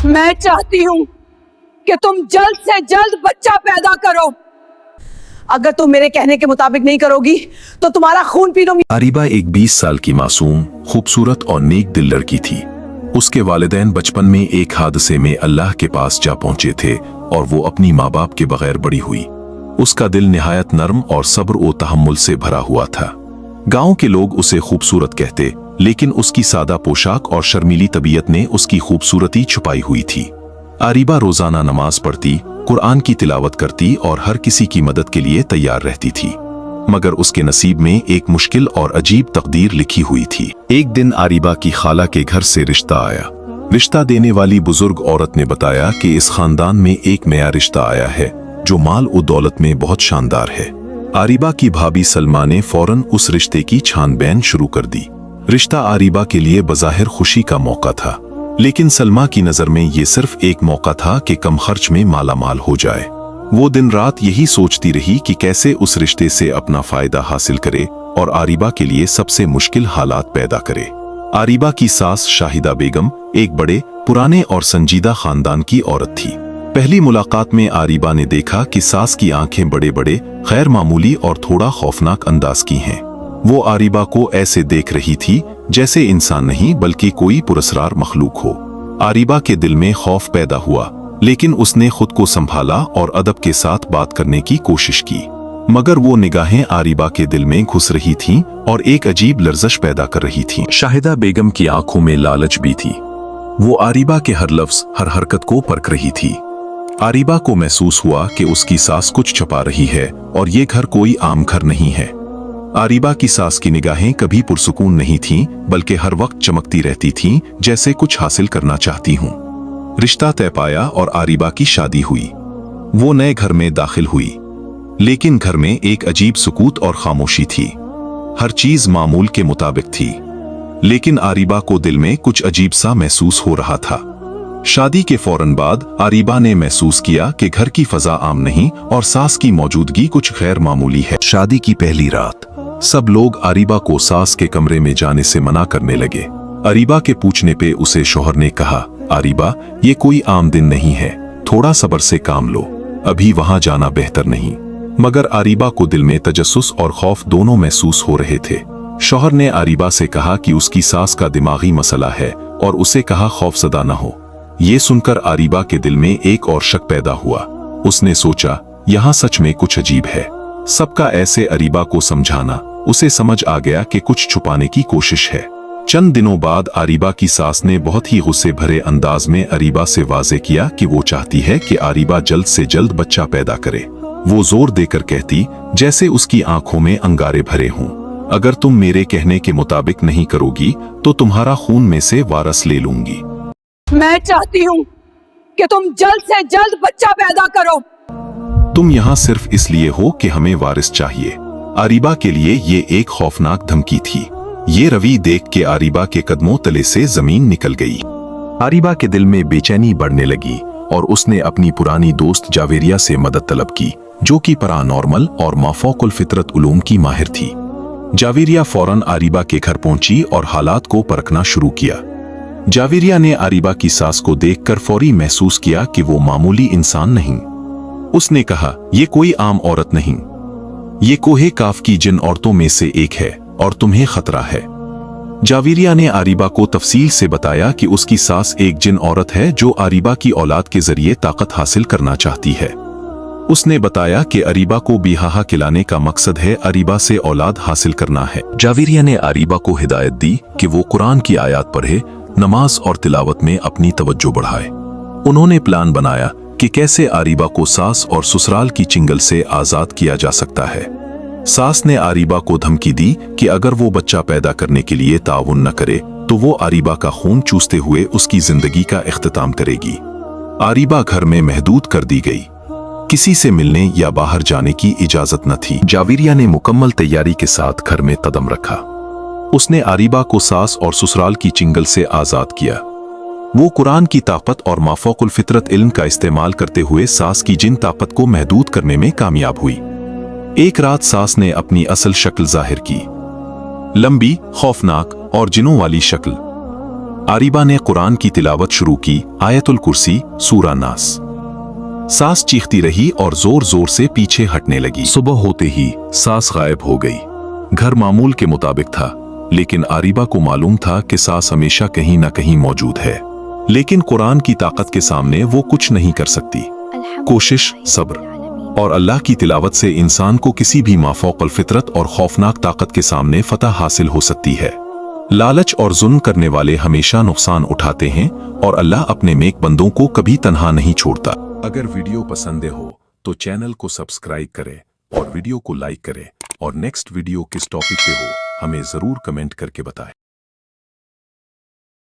मैं चाहती हूँ कि तुम जल्द से जल्द बच्चा पैदा करो। अगर तुम मेरे कहने के मुताबिक नहीं करोगी तो तुम्हारा खून पी लूंगी। आरिबा एक 20 साल की मासूम, खूबसूरत और नेक दिल लड़की थी। उसके वालिदैन बचपन में एक हादसे में अल्लाह के पास जा पहुंचे थे और वो अपनी माँ बाप के बगैर बड़ी हुई। उसका दिल निहायत नर्म और सब्र और तहम्मुल से भरा हुआ था। गांव के लोग उसे खूबसूरत कहते, लेकिन उसकी सादा पोशाक और शर्मीली तबीयत ने उसकी खूबसूरती छुपाई हुई थी। आरिबा रोजाना नमाज पढ़ती, कुरान की तिलावत करती और हर किसी की मदद के लिए तैयार रहती थी। मगर उसके नसीब में एक मुश्किल और अजीब तकदीर लिखी हुई थी। एक दिन आरिबा की खाला के घर से रिश्ता आया। रिश्ता देने वाली बुजुर्ग औरत ने बताया कि इस खानदान में एक नया रिश्ता आया है जो माल और दौलत में बहुत शानदार है। आरिबा की भाभी सलमा ने फौरन उस रिश्ते की छानबीन शुरू कर दी। रिश्ता आरिबा के लिए बज़ाहिर खुशी का मौका था, लेकिन सलमा की नजर में ये सिर्फ एक मौका था कि कम खर्च में मालामाल हो जाए। वो दिन रात यही सोचती रही कि कैसे उस रिश्ते से अपना फायदा हासिल करे और आरिबा के लिए सबसे मुश्किल हालात पैदा करे। आरिबा की सास शाहिदा बेगम एक बड़े, पुराने और संजीदा खानदान की औरत थी। पहली मुलाकात में आरिबा ने देखा कि सास की आंखें बड़े बड़े, गैर मामूली और थोड़ा खौफनाक अंदाज की हैं। वो आरिबा को ऐसे देख रही थी जैसे इंसान नहीं बल्कि कोई पुरस्कार मखलूक हो। आरिबा के दिल में खौफ पैदा हुआ, लेकिन उसने खुद को संभाला और अदब के साथ बात करने की कोशिश की। मगर वो निगाहें आरिबा के दिल में घुस रही थीं और एक अजीब लर्जश पैदा कर रही थीं। शाहिदा बेगम की आंखों में लालच भी थी। वो आरिबा के हर लफ्ज, हर हरकत को परख रही थी। आरिबा को महसूस हुआ कि उसकी सास कुछ छुपा रही है और ये घर कोई आम घर नहीं है। आरिबा की सास की निगाहें कभी पुरसुकून नहीं थीं, बल्कि हर वक्त चमकती रहती थीं जैसे कुछ हासिल करना चाहती हूं। रिश्ता तय पाया और आरिबा की शादी हुई। वो नए घर में दाखिल हुई, लेकिन घर में एक अजीब सुकूत और खामोशी थी। हर चीज मामूल के मुताबिक थी, लेकिन आरिबा को दिल में कुछ अजीब सा महसूस हो रहा था। शादी के फौरन बाद आरिबा ने महसूस किया कि घर की फजा आम नहीं और सास की मौजूदगी कुछ गैर मामूली है। शादी की पहली रात सब लोग आरिबा को सास के कमरे में जाने से मना करने लगे। आरिबा के पूछने पे उसे शौहर ने कहा, आरिबा, ये कोई आम दिन नहीं है, थोड़ा सब्र से काम लो, अभी वहां जाना बेहतर नहीं। मगर आरिबा को दिल में तजस्सुस और खौफ दोनों महसूस हो रहे थे। शौहर ने आरिबा से कहा कि उसकी सास का दिमागी मसला है और उसे कहा खौफजदा न हो। ये सुनकर आरिबा के दिल में एक और शक पैदा हुआ। उसने सोचा, यहाँ सच में कुछ अजीब है। सबका ऐसे आरिबा को समझाना, उसे समझ आ गया कि कुछ छुपाने की कोशिश है। चंद दिनों बाद आरिबा की सास ने बहुत ही गुस्से भरे अंदाज में आरिबा से वाजे किया कि वो चाहती है कि आरिबा जल्द से जल्द बच्चा पैदा करे। वो जोर देकर कहती, जैसे उसकी आंखों में अंगारे भरे हों, अगर तुम मेरे कहने के मुताबिक नहीं करोगी तो तुम्हारा खून में से वारस ले लूंगी। मैं चाहती हूँ कि तुम जल्द से जल्द बच्चा पैदा करो। तुम यहाँ सिर्फ इसलिए हो कि हमें वारिस चाहिए। आरिबा के लिए ये एक खौफनाक धमकी थी। ये रवि देख के आरिबा के कदमों तले से जमीन निकल गई। आरिबा के दिल में बेचैनी बढ़ने लगी और उसने अपनी पुरानी दोस्त जावेरिया से मदद तलब की, जो कि पैरानॉर्मल और माफौकुल फितरत उलूम की माहिर थी। जावेरिया फौरन आरिबा के घर पहुंची और हालात को परखना शुरू किया। जावेरिया ने आरिबा की सास को देखकर फौरी महसूस किया कि वो मामूली इंसान नहीं। उसने कहा, ये कोई आम औरत नहीं, ये कोहे काफ की जिन औरतों में से एक है और तुम्हें खतरा है। जावेरिया ने आरिबा को तफसील से बताया कि उसकी सास एक जिन औरत है जो आरिबा की औलाद के जरिए ताकत हासिल करना चाहती है। उसने बताया कि आरिबा को बिहाहा खिलाने का मकसद है आरिबा से औलाद हासिल करना है। जावेरिया ने आरिबा को हिदायत दी कि वो कुरान की आयत पढ़े, नमाज और तिलावत में अपनी तवज्जो बढ़ाए। उन्होंने प्लान बनाया कि कैसे आरिबा को सास और ससुराल की चिंगल से आजाद किया जा सकता है। सास ने आरिबा को धमकी दी कि अगर वो बच्चा पैदा करने के लिए ताउन न करे तो वो आरिबा का खून चूसते हुए उसकी जिंदगी का इख्तिताम करेगी। आरिबा घर में महदूद कर दी गई। किसी से मिलने या बाहर जाने की इजाजत न थी। जावेरिया ने मुकम्मल तैयारी के साथ घर में कदम रखा। उसने आरिबा को सास और ससुराल की चिंगल से आजाद किया। वो कुरान की ताकत और माफौकुल फितरत इल्म का इस्तेमाल करते हुए सास की जिन ताकत को महदूद करने में कामयाब हुई। एक रात सास ने अपनी असल शक्ल जाहिर की, लंबी, खौफनाक और जिनों वाली शक्ल। आरिबा ने कुरान की तिलावत शुरू की, आयतुल कुर्सी, सूरा नास। सास चीखती रही और जोर जोर से पीछे हटने लगी। सुबह होते ही सास गायब हो गई। घर मामूल के मुताबिक था, लेकिन आरिबा को मालूम था कि सास हमेशा कहीं ना कहीं मौजूद है। लेकिन कुरान की ताकत के सामने वो कुछ नहीं कर सकती। कोशिश, सब्र और अल्लाह की तिलावत से इंसान को किसी भी माफौकल फितरत और खौफनाक ताकत के सामने फतह हासिल हो सकती है। लालच और जुल्म करने वाले हमेशा नुकसान उठाते हैं और अल्लाह अपने नेक बंदों को कभी तन्हा नहीं छोड़ता। अगर वीडियो पसंद हो तो चैनल को सब्सक्राइब करें और वीडियो को लाइक करें, और नेक्स्ट वीडियो किस टॉपिक पे हो हमें जरूर कमेंट करके बताएं।